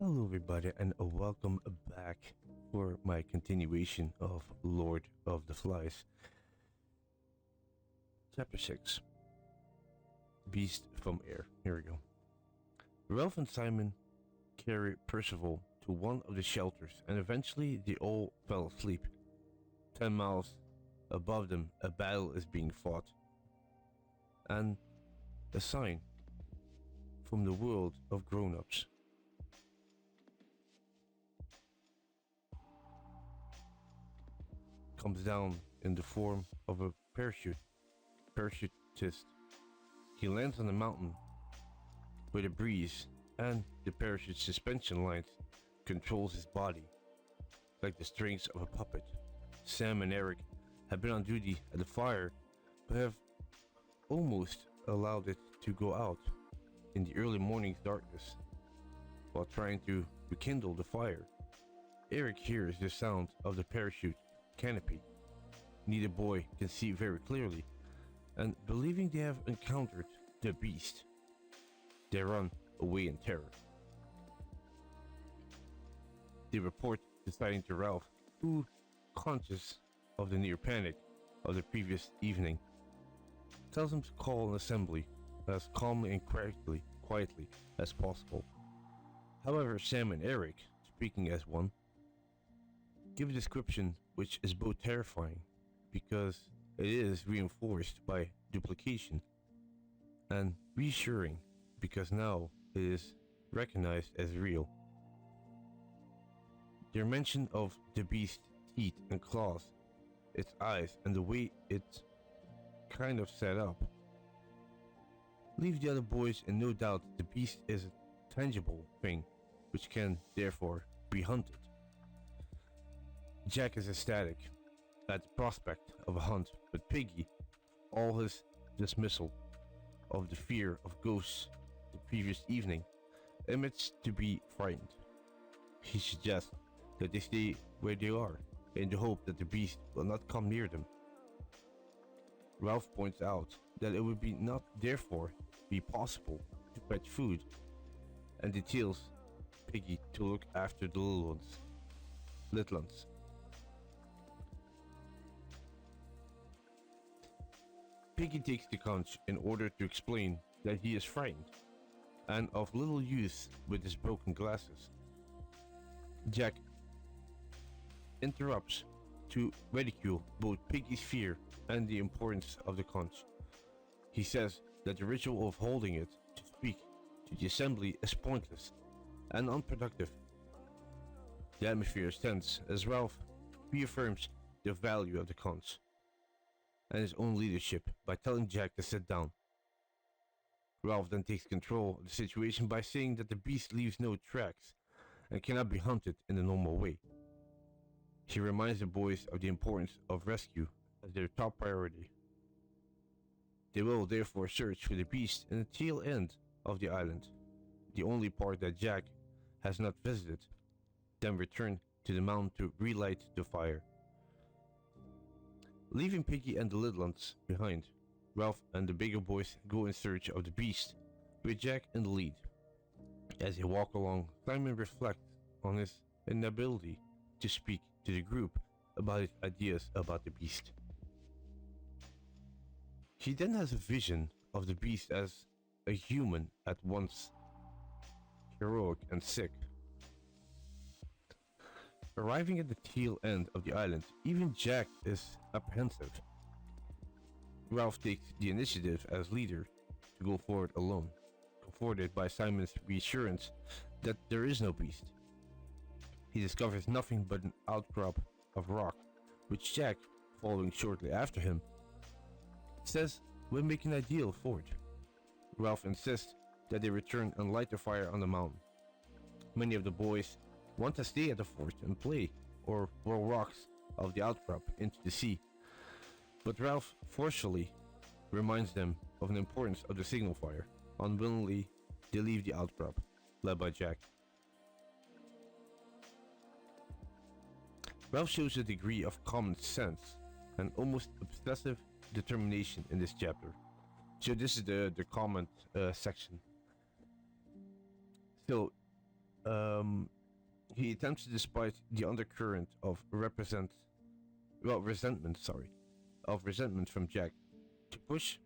Hello, everybody, and welcome back for my continuation of Lord of the Flies, Chapter 6 Beast from Air. Here we go. Ralph and Simon carry Percival to one of the shelters, and eventually they all fell asleep. 10 miles above them, a battle is being fought, and a sign from the world of grown ups. Comes down in the form of a parachutist. He lands on the mountain with a breeze, and the parachute suspension lines controls his body like the strings of a puppet. Sam and Eric have been on duty at the fire, but have almost allowed it to go out in the early morning's darkness while trying to rekindle the fire. Eric hears the sound of the parachute canopy. Neither boy can see very clearly, and believing they have encountered the beast, they run away in terror. They report the sighting to Ralph, who, conscious of the near panic of the previous evening, tells him to call an assembly as calmly and quietly as possible. However, Sam and Eric, speaking as one, give a description which is both terrifying because it is reinforced by duplication, and reassuring because now it is recognized as real. Their mention of the beast's teeth and claws, its eyes, and the way it's kind of set up leave the other boys in no doubt that the beast is a tangible thing which can therefore be hunted. Jack is ecstatic at the prospect of a hunt, but Piggy, all his dismissal of the fear of ghosts the previous evening, admits to be frightened. He suggests that they stay where they are, in the hope that the beast will not come near them. Ralph points out that it would be not therefore be possible to fetch food, and details Piggy to look after the little ones. Piggy takes the conch in order to explain that he is frightened and of little use with his broken glasses. Jack interrupts to ridicule both Piggy's fear and the importance of the conch. He says that the ritual of holding it to speak to the assembly is pointless and unproductive. The atmosphere is tense as Ralph reaffirms the value of the conch and his own leadership by telling Jack to sit down. Ralph then takes control of the situation by saying that the beast leaves no tracks and cannot be hunted in the normal way. He reminds the boys of the importance of rescue as their top priority. They will therefore search for the beast in the tail end of the island, the only part that Jack has not visited, then return to the mountain to relight the fire. Leaving Piggy and the little ones behind, Ralph and the bigger boys go in search of the beast, with Jack in the lead. As they walk along, Simon reflects on his inability to speak to the group about his ideas about the beast. He then has a vision of the beast as a human at once heroic and sick. Arriving at the tail end of the island, even Jack is apprehensive. Ralph takes the initiative as leader to go forward alone, comforted by Simon's reassurance that there is no beast. He discovers nothing but an outcrop of rock, which Jack, following shortly after him, says will make an ideal fort. Ralph insists that they return and light the fire on the mountain. Many of the boys want to stay at the fort and play or roll rocks of the outcrop into the sea, but Ralph forcefully reminds them of the importance of the signal fire. Unwillingly, they leave the outcrop, led by Jack. Ralph shows a degree of common sense and almost obsessive determination in this chapter. So this is the comment section. So Um, he attempts, despite the undercurrent of resentment, of resentment from Jack, to push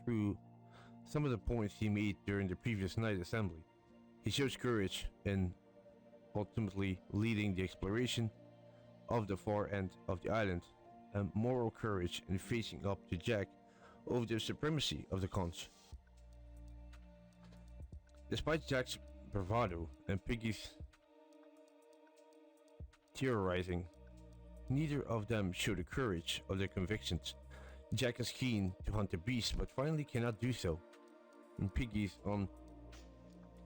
through some of the points he made during the previous night assembly. He shows courage in ultimately leading the exploration of the far end of the island, and moral courage in facing up to Jack over the supremacy of the conch. Despite Jack's bravado and Piggy's terrorizing, neither of them show the courage of their convictions. Jack is keen to hunt the beast, but finally cannot do so, and Piggy is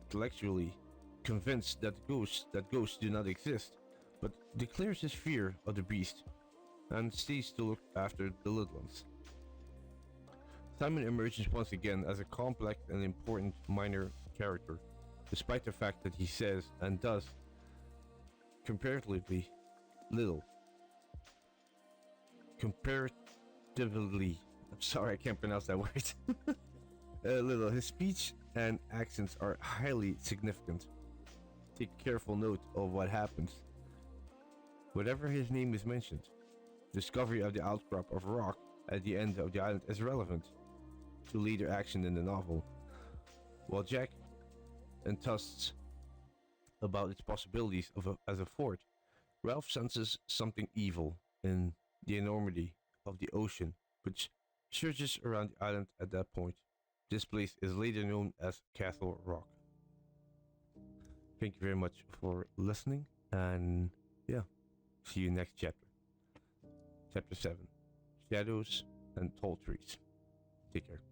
intellectually convinced that ghosts do not exist, but declares his fear of the beast and stays to look after the little ones. Simon emerges once again as a complex and important minor character, despite the fact that he says and does comparatively little. Comparatively, I'm sorry, I can't pronounce that word. Little. His speech and accents are highly significant. Take careful note of what happens. Whenever his name is mentioned, discovery of the outcrop of rock at the end of the island is relevant to later action in the novel. While Jack enthuses about its possibilities as a fort, Ralph senses something evil in the enormity of the ocean, which surges around the island at that point. This place is later known as Castle Rock. Thank you very much for listening, and yeah, see you next chapter. Chapter 7, Shadows and Tall Trees. Take care.